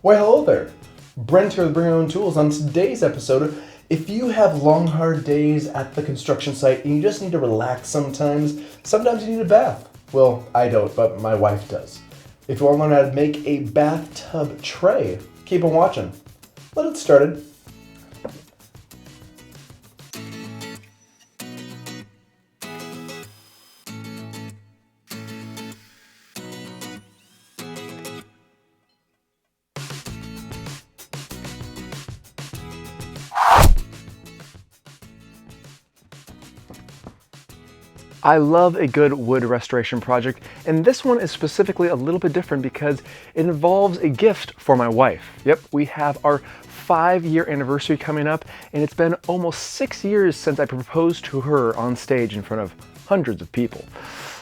Well, hello there. Brent here with Bring Your Own Tools. On today's episode, if you have long, hard days at the construction site and you just need to relax sometimes you need a bath. Well, I don't, but my wife does. If you want to learn how to make a bathtub tray, keep on watching. Let's get started. I love a good wood restoration project, and this one is specifically a little bit different because it involves a gift for my wife. Yep, we have our 5-year anniversary coming up, and it's been almost 6 years since I proposed to her on stage in front of hundreds of people.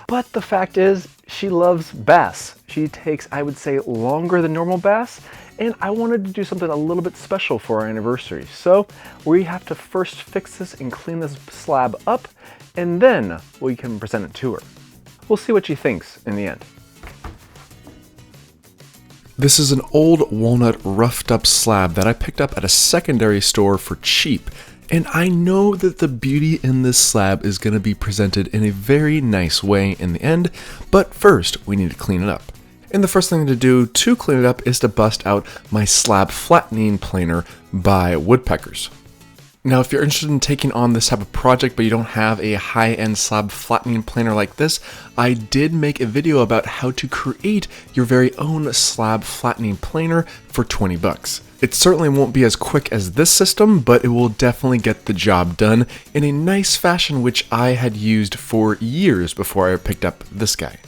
But the fact is, she loves baths. She takes, I would say, longer than normal baths, and I wanted to do something a little bit special for our anniversary. So we have to first fix this and clean this slab up, and then we can present it to her. We'll see what she thinks in the end. This is an old walnut roughed up slab that I picked up at a secondary store for cheap. And I know that the beauty in this slab is going to be presented in a very nice way in the end, but first we need to clean it up. And the first thing to do to clean it up is to bust out my slab flattening planer by Woodpeckers. Now, if you're interested in taking on this type of project but you don't have a high-end slab flattening planer like this, I did make a video about how to create your very own slab flattening planer for 20 bucks. It certainly won't be as quick as this system, but it will definitely get the job done in a nice fashion which I had used for years before I picked up this guy.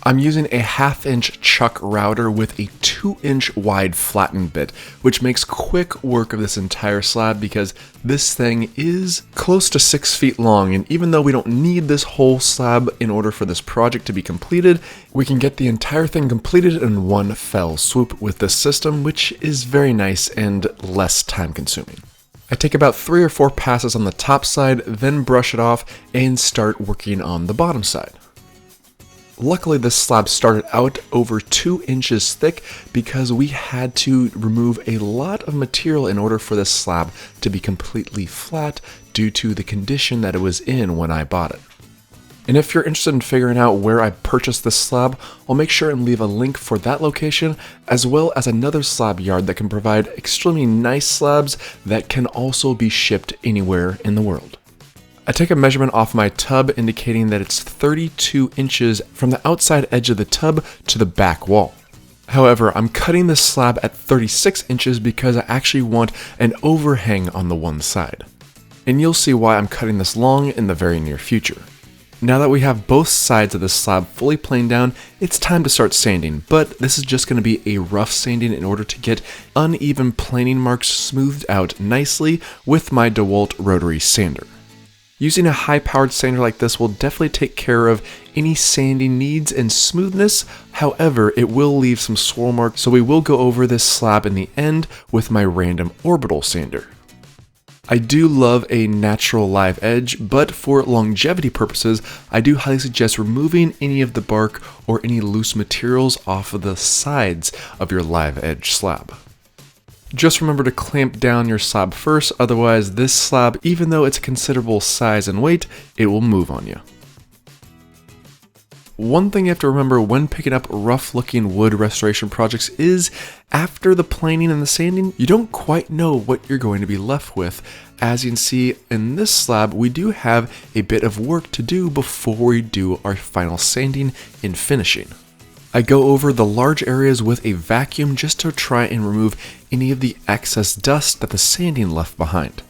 I'm using a 1/2-inch chuck router with a 2-inch wide flatten bit, which makes quick work of this entire slab because this thing is close to 6 feet long, and even though we don't need this whole slab in order for this project to be completed, we can get the entire thing completed in one fell swoop with this system, which is very nice and less time consuming. I take about 3 or 4 passes on the top side, then brush it off and start working on the bottom side. Luckily, this slab started out over 2 inches thick because we had to remove a lot of material in order for this slab to be completely flat due to the condition that it was in when I bought it. And if you're interested in figuring out where I purchased this slab, I'll make sure and leave a link for that location, as well as another slab yard that can provide extremely nice slabs that can also be shipped anywhere in the world. I take a measurement off my tub indicating that it's 32 inches from the outside edge of the tub to the back wall. However, I'm cutting this slab at 36 inches because I actually want an overhang on the one side. And you'll see why I'm cutting this long in the very near future. Now that we have both sides of the slab fully planed down, it's time to start sanding, but this is just going to be a rough sanding in order to get uneven planing marks smoothed out nicely with my DeWalt rotary sander. Using a high-powered sander like this will definitely take care of any sanding needs and smoothness. However, it will leave some swirl marks, so we will go over this slab in the end with my random orbital sander. I do love a natural live edge, but for longevity purposes, I do highly suggest removing any of the bark or any loose materials off of the sides of your live edge slab. Just remember to clamp down your slab first, otherwise this slab, even though it's a considerable size and weight, it will move on you. One thing you have to remember when picking up rough looking wood restoration projects is after the planing and the sanding, you don't quite know what you're going to be left with. As you can see in this slab, we do have a bit of work to do before we do our final sanding and finishing. I go over the large areas with a vacuum just to try and remove any of the excess dust that the sanding left behind.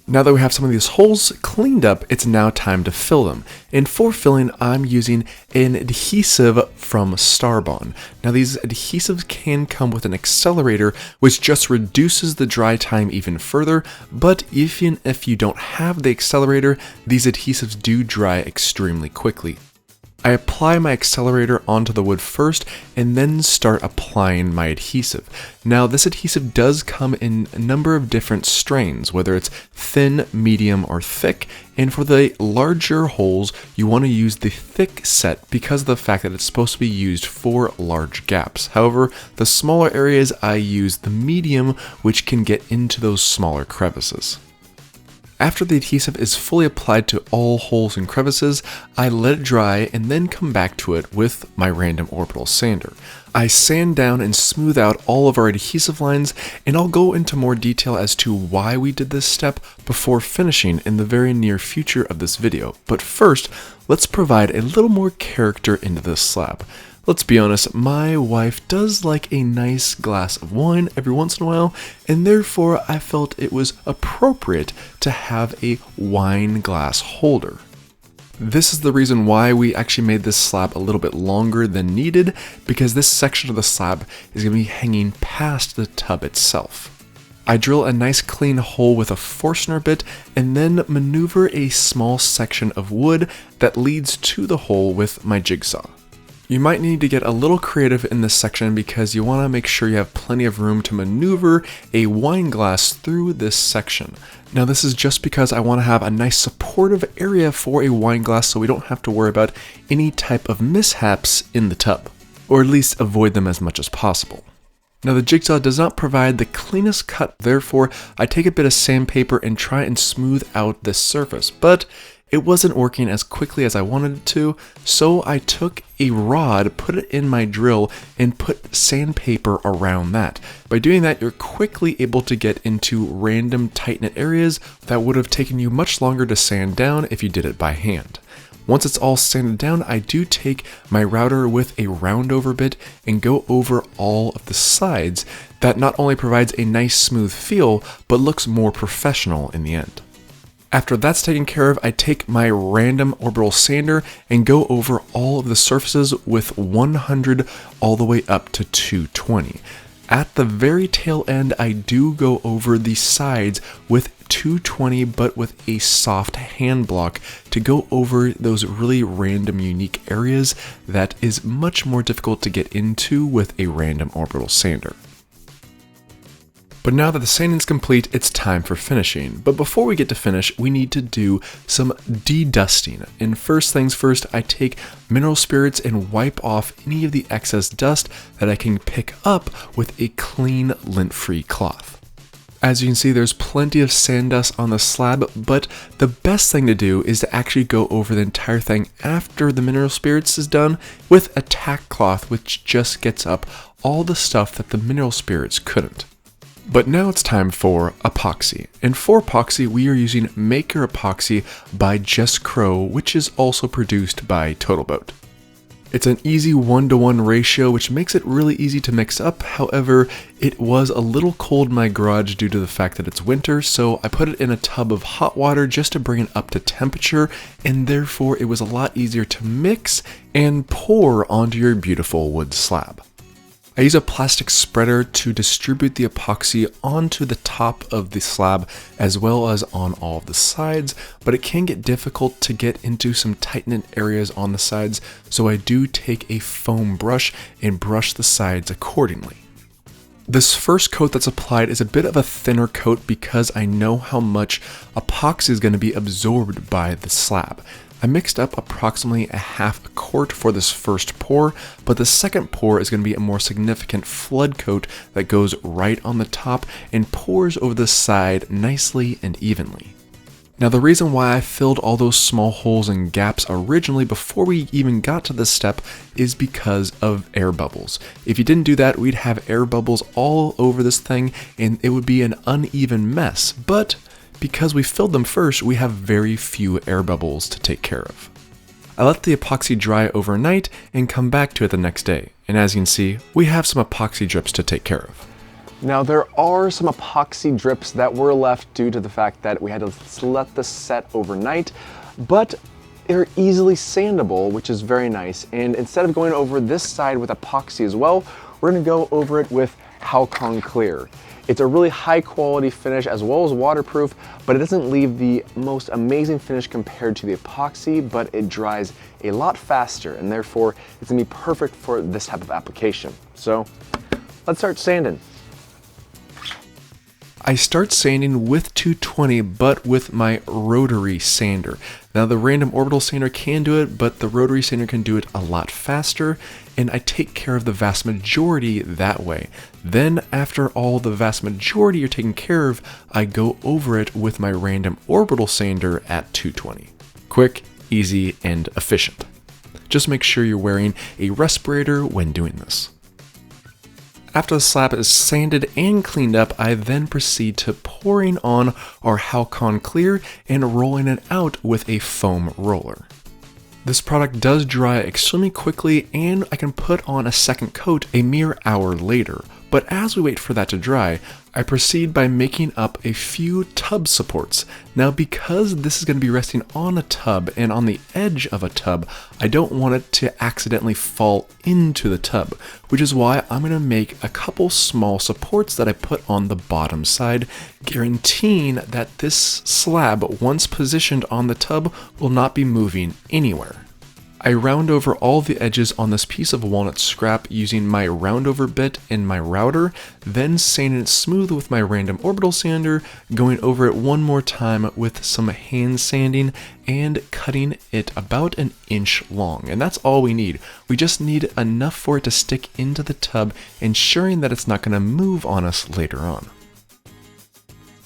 Now that we have some of these holes cleaned up, it's now time to fill them. And for filling, I'm using an adhesive from Starbond. Now these adhesives can come with an accelerator, which just reduces the dry time even further, but even if you don't have the accelerator, these adhesives do dry extremely quickly. I apply my accelerator onto the wood first and then start applying my adhesive. Now this adhesive does come in a number of different strains, whether it's thin, medium, or thick, and for the larger holes you want to use the thick set because of the fact that it's supposed to be used for large gaps. However, the smaller areas I use the medium, which can get into those smaller crevices. After the adhesive is fully applied to all holes and crevices, I let it dry and then come back to it with my random orbital sander. I sand down and smooth out all of our adhesive lines, and I'll go into more detail as to why we did this step before finishing in the very near future of this video. But first, let's provide a little more character into this slab. Let's be honest, my wife does like a nice glass of wine every once in a while, and therefore I felt it was appropriate to have a wine glass holder. This is the reason why we actually made this slab a little bit longer than needed, because this section of the slab is going to be hanging past the tub itself. I drill a nice clean hole with a Forstner bit and then maneuver a small section of wood that leads to the hole with my jigsaw. You might need to get a little creative in this section because you want to make sure you have plenty of room to maneuver a wine glass through this section. Now this is just because I want to have a nice supportive area for a wine glass so we don't have to worry about any type of mishaps in the tub, or at least avoid them as much as possible. Now the jigsaw does not provide the cleanest cut, therefore I take a bit of sandpaper and try and smooth out this surface, but it wasn't working as quickly as I wanted it to, so I took a rod, put it in my drill, and put sandpaper around that. By doing that, you're quickly able to get into random tight-knit areas that would have taken you much longer to sand down if you did it by hand. Once it's all sanded down, I do take my router with a roundover bit and go over all of the sides. That not only provides a nice smooth feel, but looks more professional in the end. After that's taken care of, I take my random orbital sander and go over all of the surfaces with 100 all the way up to 220. At the very tail end, I do go over the sides with 220 but with a soft hand block to go over those really random unique areas that is much more difficult to get into with a random orbital sander. But now that the sanding is complete, it's time for finishing. But before we get to finish, we need to do some de-dusting. And first things first, I take mineral spirits and wipe off any of the excess dust that I can pick up with a clean lint-free cloth. As you can see, there's plenty of sand dust on the slab, but the best thing to do is to actually go over the entire thing after the mineral spirits is done with a tack cloth, which just gets up all the stuff that the mineral spirits couldn't. But now it's time for epoxy. And for epoxy, we are using Maker Epoxy by Just Crow, which is also produced by TotalBoat. It's an easy 1-to-1 ratio, which makes it really easy to mix up. However, it was a little cold in my garage due to the fact that it's winter, so I put it in a tub of hot water just to bring it up to temperature, and therefore it was a lot easier to mix and pour onto your beautiful wood slab. I use a plastic spreader to distribute the epoxy onto the top of the slab as well as on all of the sides, but it can get difficult to get into some tight-knit areas on the sides, so I do take a foam brush and brush the sides accordingly. This first coat that's applied is a bit of a thinner coat because I know how much epoxy is going to be absorbed by the slab. I mixed up approximately a half a quart for this first pour, but the second pour is going to be a more significant flood coat that goes right on the top and pours over the side nicely and evenly. Now the reason why I filled all those small holes and gaps originally before we even got to this step is because of air bubbles. If you didn't do that, we'd have air bubbles all over this thing and it would be an uneven mess, but because we filled them first, we have very few air bubbles to take care of. I let the epoxy dry overnight and come back to it the next day, and as you can see, we have some epoxy drips to take care of. Now there are some epoxy drips that were left due to the fact that we had to let this set overnight, but they're easily sandable, which is very nice. And instead of going over this side with epoxy as well, we're gonna go over it with Halcon Clear. It's a really high quality finish as well as waterproof, but it doesn't leave the most amazing finish compared to the epoxy, but it dries a lot faster and therefore it's gonna be perfect for this type of application. So let's start sanding. I start sanding with 220, but with my rotary sander. Now the random orbital sander can do it, but the rotary sander can do it a lot faster, and I take care of the vast majority that way. Then after all the vast majority are taken care of, I go over it with my random orbital sander at 220. Quick, easy, and efficient. Just make sure you're wearing a respirator when doing this. After the slab is sanded and cleaned up, I then proceed to pouring on our Halcon Clear and rolling it out with a foam roller. This product does dry extremely quickly and I can put on a second coat a mere hour later. But as we wait for that to dry, I proceed by making up a few tub supports. Now because this is going to be resting on a tub and on the edge of a tub, I don't want it to accidentally fall into the tub, which is why I'm going to make a couple small supports that I put on the bottom side, guaranteeing that this slab, once positioned on the tub, will not be moving anywhere. I round over all the edges on this piece of walnut scrap using my roundover bit and my router, then sanding it smooth with my random orbital sander, going over it one more time with some hand sanding and cutting it about an inch long. And that's all we need. We just need enough for it to stick into the tub, ensuring that it's not going to move on us later on.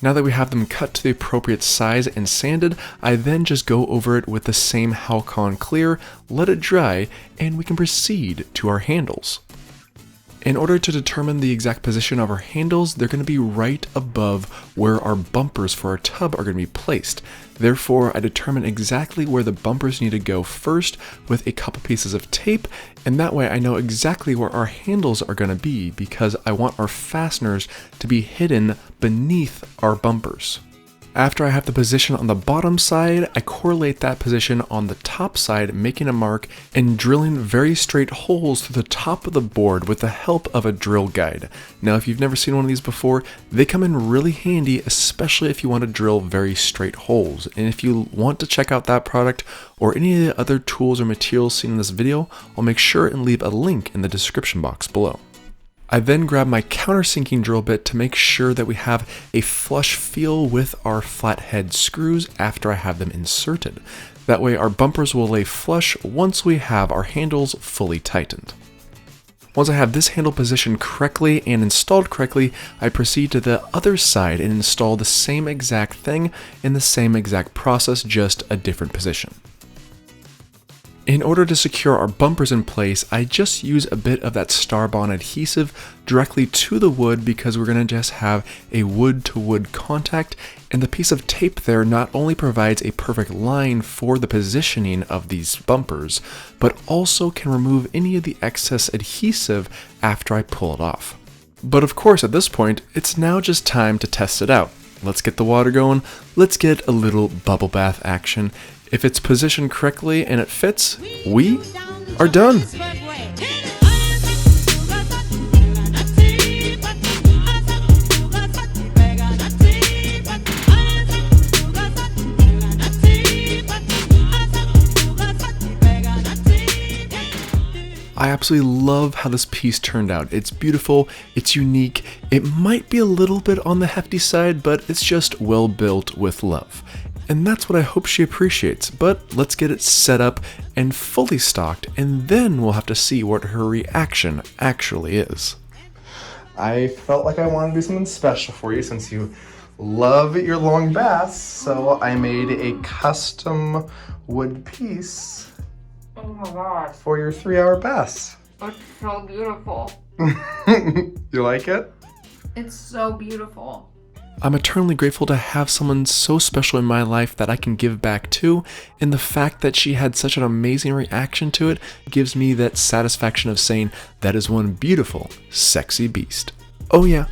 Now that we have them cut to the appropriate size and sanded, I then just go over it with the same Halcon Clear, let it dry, and we can proceed to our handles. In order to determine the exact position of our handles, they're going to be right above where our bumpers for our tub are going to be placed. Therefore, I determine exactly where the bumpers need to go first with a couple pieces of tape, and that way I know exactly where our handles are going to be because I want our fasteners to be hidden beneath our bumpers. After I have the position on the bottom side, I correlate that position on the top side, making a mark and drilling very straight holes through the top of the board with the help of a drill guide. Now, if you've never seen one of these before, they come in really handy, especially if you want to drill very straight holes. And if you want to check out that product or any of the other tools or materials seen in this video, I'll make sure and leave a link in the description box below. I then grab my countersinking drill bit to make sure that we have a flush feel with our flathead screws after I have them inserted. That way our bumpers will lay flush once we have our handles fully tightened. Once I have this handle positioned correctly and installed correctly, I proceed to the other side and install the same exact thing in the same exact process, just a different position. In order to secure our bumpers in place, I just use a bit of that Starbond adhesive directly to the wood because we're going to just have a wood-to-wood contact, and the piece of tape there not only provides a perfect line for the positioning of these bumpers, but also can remove any of the excess adhesive after I pull it off. But of course at this point, it's now just time to test it out. Let's get the water going, let's get a little bubble bath action. If it's positioned correctly and it fits, we are done. I absolutely love how this piece turned out. It's beautiful, it's unique, it might be a little bit on the hefty side, but it's just well built with love. And that's what I hope she appreciates, but let's get it set up and fully stocked, and then we'll have to see what her reaction actually is. I felt like I wanted to do something special for you since you love your long baths, so I made a custom wood piece Oh my god, for your 3-hour baths. it's so beautiful. You like it? It's so beautiful. I'm eternally grateful to have someone so special in my life that I can give back to, and the fact that she had such an amazing reaction to it gives me that satisfaction of saying that is one beautiful, sexy beast. Oh yeah.